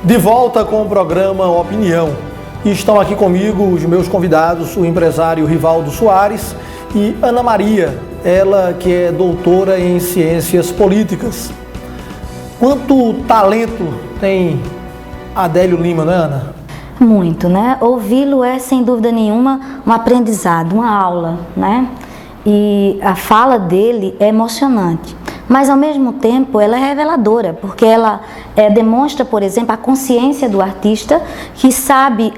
De volta com o programa Opinião. E estão aqui comigo os meus convidados, o empresário Rivaldo Soares e Ana Maria, ela que é doutora em Ciências Políticas. Quanto talento tem Adélio Lima, não é, Ana? Muito, né? Ouvi-lo é, sem dúvida nenhuma, um aprendizado, uma aula, né? E a fala dele é emocionante. Mas, ao mesmo tempo, ela é reveladora, porque ela demonstra, por exemplo, a consciência do artista, que sabe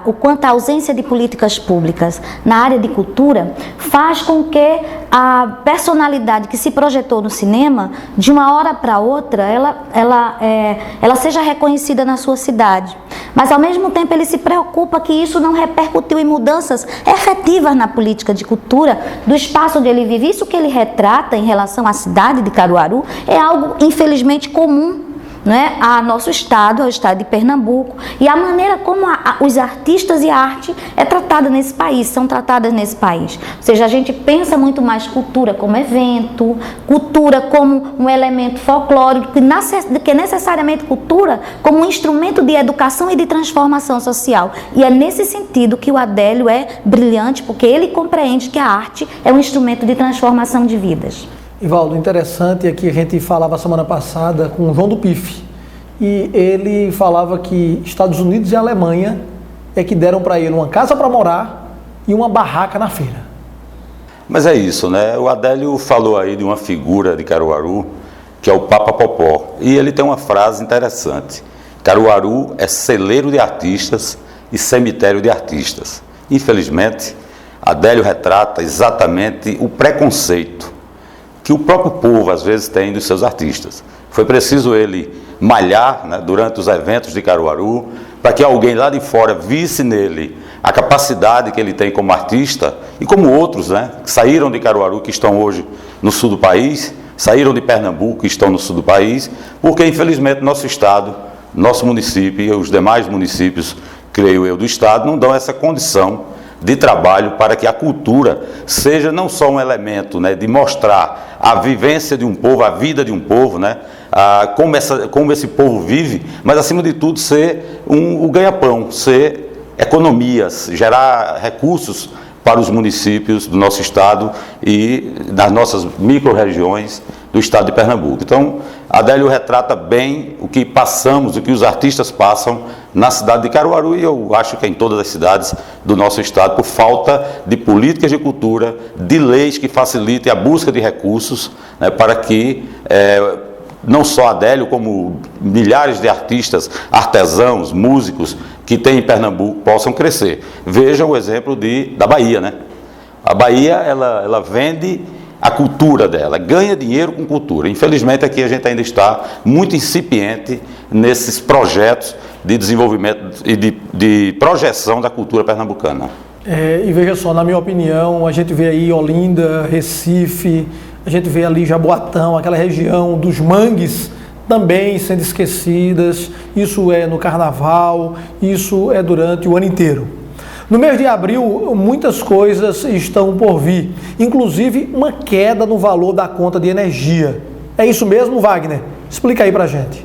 o quanto a ausência de políticas públicas na área de cultura faz com que a personalidade que se projetou no cinema, de uma hora para outra, ela seja reconhecida na sua cidade. Mas, ao mesmo tempo, ele se preocupa que isso não repercutiu em mudanças efetivas na política de cultura do espaço onde ele vive. Isso que ele retrata em relação à cidade de Caruaru é algo, infelizmente, comum, né, a nosso estado, ao estado de Pernambuco, e a maneira como os artistas e a arte é tratada nesse país, são tratadas nesse país. Ou seja, a gente pensa muito mais cultura como evento, cultura como um elemento folclórico, que necessariamente cultura como um instrumento de educação e de transformação social. E é nesse sentido que o Adélio é brilhante, porque ele compreende que a arte é um instrumento de transformação de vidas. Rivaldo, interessante é que a gente falava semana passada com o João do PIF e ele falava que Estados Unidos e Alemanha é que deram para ele uma casa para morar e uma barraca na feira. Mas é isso, né? O Adélio falou aí de uma figura de Caruaru que é o Papa Popó e ele tem uma frase interessante: Caruaru é celeiro de artistas e cemitério de artistas. Infelizmente, Adélio retrata exatamente o preconceito que o próprio povo às vezes tem dos seus artistas. Foi preciso ele malhar, né, durante os eventos de Caruaru, para que alguém lá de fora visse nele a capacidade que ele tem como artista, e como outros, né, que saíram de Caruaru, que estão hoje no sul do país, saíram de Pernambuco, que estão no sul do país, porque infelizmente nosso estado, nosso município e os demais municípios, creio eu, do estado, não dão essa condição de trabalho para que a cultura seja não só um elemento, né, de mostrar a vivência de um povo, a vida de um povo, né, como esse povo vive, mas acima de tudo ser o ganha-pão, ser economias, gerar recursos para os municípios do nosso estado e das nossas micro-regiões do estado de Pernambuco. Então, Adélio retrata bem o que passamos, o que os artistas passam na cidade de Caruaru e eu acho que em todas as cidades do nosso estado, por falta de políticas de cultura, de leis que facilitem a busca de recursos, né, para que não só Adélio, como milhares de artistas, artesãos, músicos que tem em Pernambuco possam crescer. Veja o exemplo da Bahia, né? A Bahia, ela vende a cultura dela, ganha dinheiro com cultura. Infelizmente aqui a gente ainda está muito incipiente nesses projetos de desenvolvimento e de projeção da cultura pernambucana. E veja só, na minha opinião, a gente vê aí Olinda, Recife, a gente vê ali Jaboatão, aquela região dos mangues também sendo esquecidas. Isso é no carnaval, isso é durante o ano inteiro. No mês de abril, muitas coisas estão por vir, inclusive uma queda no valor da conta de energia. É isso mesmo, Wagner? Explica aí pra gente.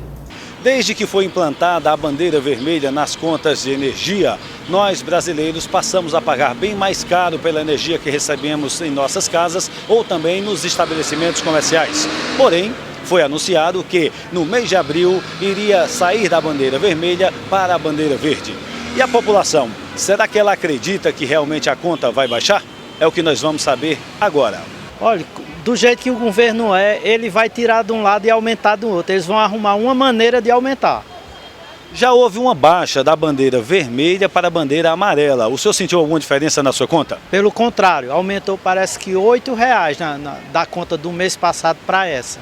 Desde que foi implantada a bandeira vermelha nas contas de energia, nós brasileiros passamos a pagar bem mais caro pela energia que recebemos em nossas casas ou também nos estabelecimentos comerciais. Porém, foi anunciado que no mês de abril iria sair da bandeira vermelha para a bandeira verde. E a população, será que ela acredita que realmente a conta vai baixar? É o que nós vamos saber agora. Olha, do jeito que o governo ele vai tirar de um lado e aumentar do outro. Eles vão arrumar uma maneira de aumentar. Já houve uma baixa da bandeira vermelha para a bandeira amarela. O senhor sentiu alguma diferença na sua conta? Pelo contrário, aumentou parece que R$8 da conta do mês passado para essa.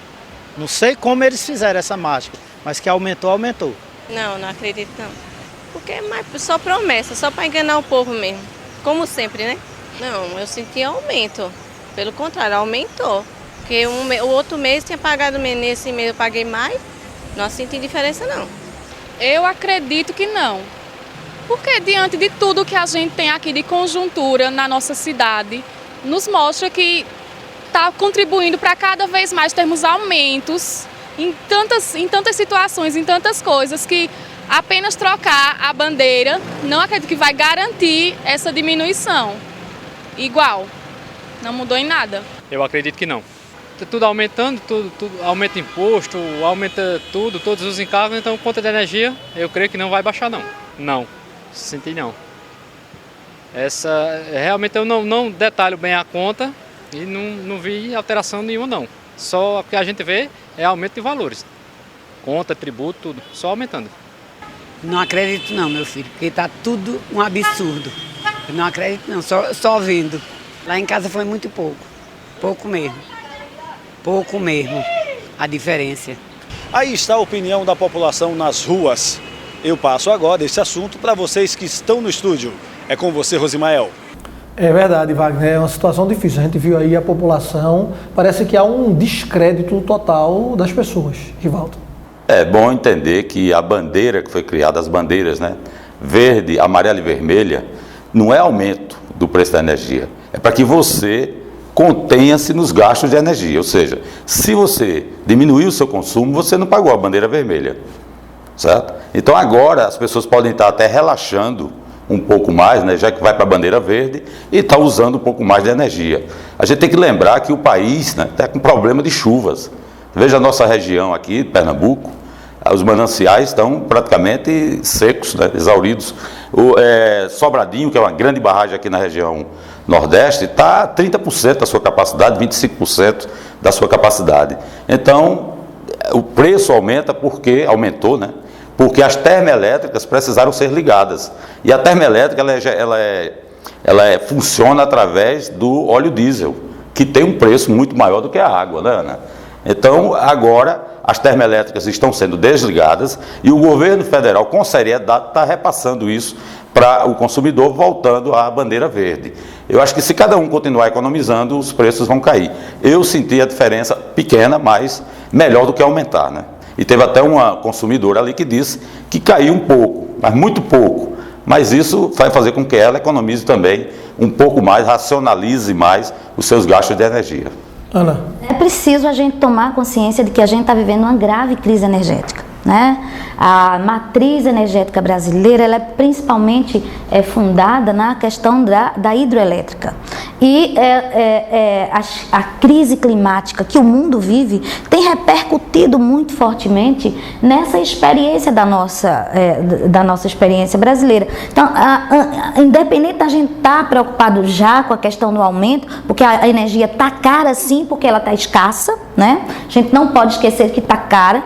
Não sei como eles fizeram essa mágica, mas que aumentou, aumentou. Não acredito não. Porque é só promessa, só para enganar o povo mesmo. Como sempre, né? Não, eu senti aumento. Pelo contrário, aumentou. Porque o outro mês tinha pagado menos, nesse mês eu paguei mais. Não senti diferença não. Eu acredito que não. Porque diante de tudo que a gente tem aqui de conjuntura na nossa cidade, nos mostra que está contribuindo para cada vez mais termos aumentos em tantas situações, em tantas coisas que Apenas trocar a bandeira, não acredito que vai garantir essa diminuição. Igual, não mudou em nada. Eu acredito que não. Tudo aumentando, tudo aumenta imposto, aumenta tudo, todos os encargos, então conta de energia, eu creio que não vai baixar não. Não, senti não. Realmente eu não detalho bem a conta e não vi alteração nenhuma não. Só o que a gente vê é aumento de valores. Conta, tributo, tudo, só aumentando. Não acredito não, meu filho, porque está tudo um absurdo. Eu não acredito não, só vendo. Lá em casa foi muito pouco mesmo. Pouco mesmo, a diferença. Aí está a opinião da população nas ruas. Eu passo agora esse assunto para vocês que estão no estúdio. É com você, Rosimael. É verdade, Wagner, é uma situação difícil. A gente viu aí a população, parece que há um descrédito total das pessoas, Rivaldo. É bom entender que a bandeira que foi criada, as bandeiras, né, verde, amarela e vermelha, não é aumento do preço da energia. É para que você contenha-se nos gastos de energia, ou seja, se você diminuir o seu consumo, você não pagou a bandeira vermelha, certo? Então agora as pessoas podem estar até relaxando um pouco mais, né, já que vai para a bandeira verde e está usando um pouco mais de energia. A gente tem que lembrar que o país está com problema de chuvas. Veja a nossa região aqui, Pernambuco, os mananciais estão praticamente secos, né, exauridos. Sobradinho, que é uma grande barragem aqui na região Nordeste, está 30% da sua capacidade, 25% da sua capacidade. Então, o preço aumenta porque aumentou, né? Porque as termoelétricas precisaram ser ligadas. E a termoelétrica ela funciona através do óleo diesel, que tem um preço muito maior do que a água, né, Ana? Então, agora, as termoelétricas estão sendo desligadas e o governo federal, com seriedade, está repassando isso para o consumidor, voltando à bandeira verde. Eu acho que se cada um continuar economizando, os preços vão cair. Eu senti a diferença pequena, mas melhor do que aumentar, né? E teve até uma consumidora ali que disse que caiu um pouco, mas muito pouco. Mas isso vai fazer com que ela economize também um pouco mais, racionalize mais os seus gastos de energia. Ana. É preciso a gente tomar consciência de que a gente está vivendo uma grave crise energética, né? A matriz energética brasileira ela é principalmente fundada na questão da hidroelétrica. E a crise climática que o mundo vive tem repercutido muito fortemente nessa experiência da nossa experiência brasileira. Então, independente da gente estar preocupado já com a questão do aumento, porque a energia está cara sim, porque ela está escassa, né? A gente não pode esquecer que está cara.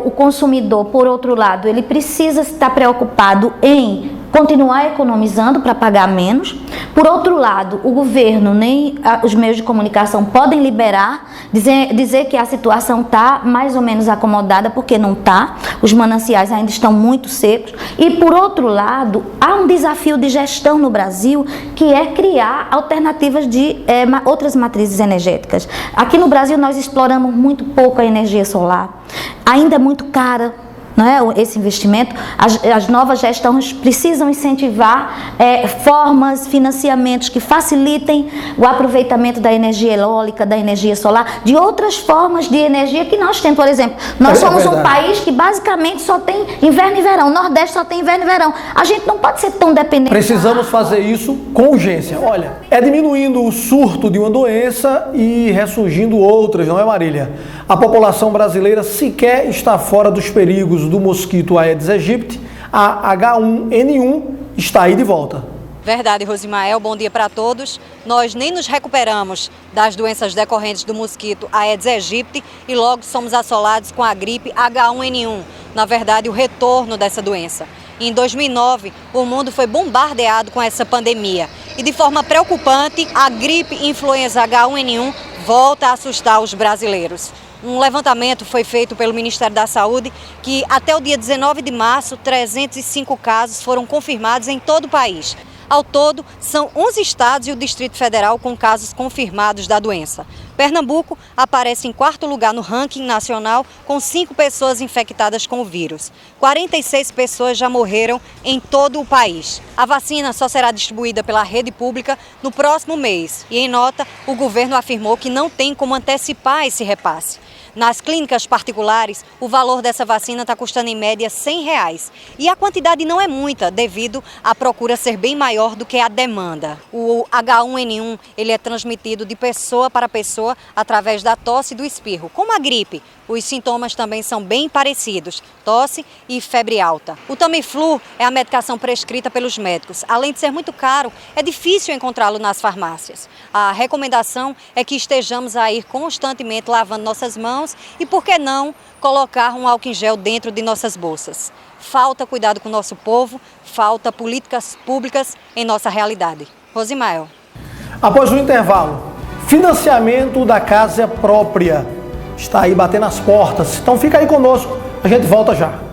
O consumidor, por outro lado, ele precisa estar preocupado em continuar economizando para pagar menos. Por outro lado, o governo nem os meios de comunicação podem liberar, dizer que a situação está mais ou menos acomodada, porque não está. Os mananciais ainda estão muito secos. E por outro lado, há um desafio de gestão no Brasil, que é criar alternativas de outras matrizes energéticas. Aqui no Brasil nós exploramos muito pouco a energia solar. Ainda é muito cara, não é, esse investimento. As novas gestões precisam incentivar formas, financiamentos que facilitem o aproveitamento da energia eólica, da energia solar, de outras formas de energia que nós temos. Por exemplo, nós somos um país que basicamente só tem inverno e verão. O Nordeste só tem inverno e verão. A gente não pode ser tão dependente. Precisamos fazer isso com urgência. Olha, é diminuindo o surto de uma doença e ressurgindo outras, não é, Marília? A população brasileira sequer está fora dos perigos do mosquito Aedes aegypti. A H1N1 está aí de volta. Verdade, Rosimael, bom dia para todos. Nós nem nos recuperamos das doenças decorrentes do mosquito Aedes aegypti e logo somos assolados com a gripe H1N1, na verdade o retorno dessa doença. Em 2009, o mundo foi bombardeado com essa pandemia e de forma preocupante, a gripe influenza H1N1 volta a assustar os brasileiros. Um levantamento foi feito pelo Ministério da Saúde que até o dia 19 de março, 305 casos foram confirmados em todo o país. Ao todo, são 11 estados e o Distrito Federal com casos confirmados da doença. Pernambuco aparece em 4º lugar no ranking nacional, com 5 pessoas infectadas com o vírus. 46 pessoas já morreram em todo o país. A vacina só será distribuída pela rede pública no próximo mês. E em nota, o governo afirmou que não tem como antecipar esse repasse. Nas clínicas particulares, o valor dessa vacina está custando em média R$100. E a quantidade não é muita, devido à procura ser bem maior do que a demanda. O H1N1 ele é transmitido de pessoa para pessoa através da tosse e do espirro. Como a gripe, os sintomas também são bem parecidos, tosse e febre alta. O Tamiflu é a medicação prescrita pelos médicos. Além de ser muito caro, é difícil encontrá-lo nas farmácias. A recomendação é que estejamos a ir constantemente lavando nossas mãos e, por que não, colocar um álcool em gel dentro de nossas bolsas. Falta cuidado com o nosso povo, falta políticas públicas em nossa realidade. Rosimael. Após o intervalo, financiamento da casa própria está aí batendo as portas. Então fica aí conosco, a gente volta já.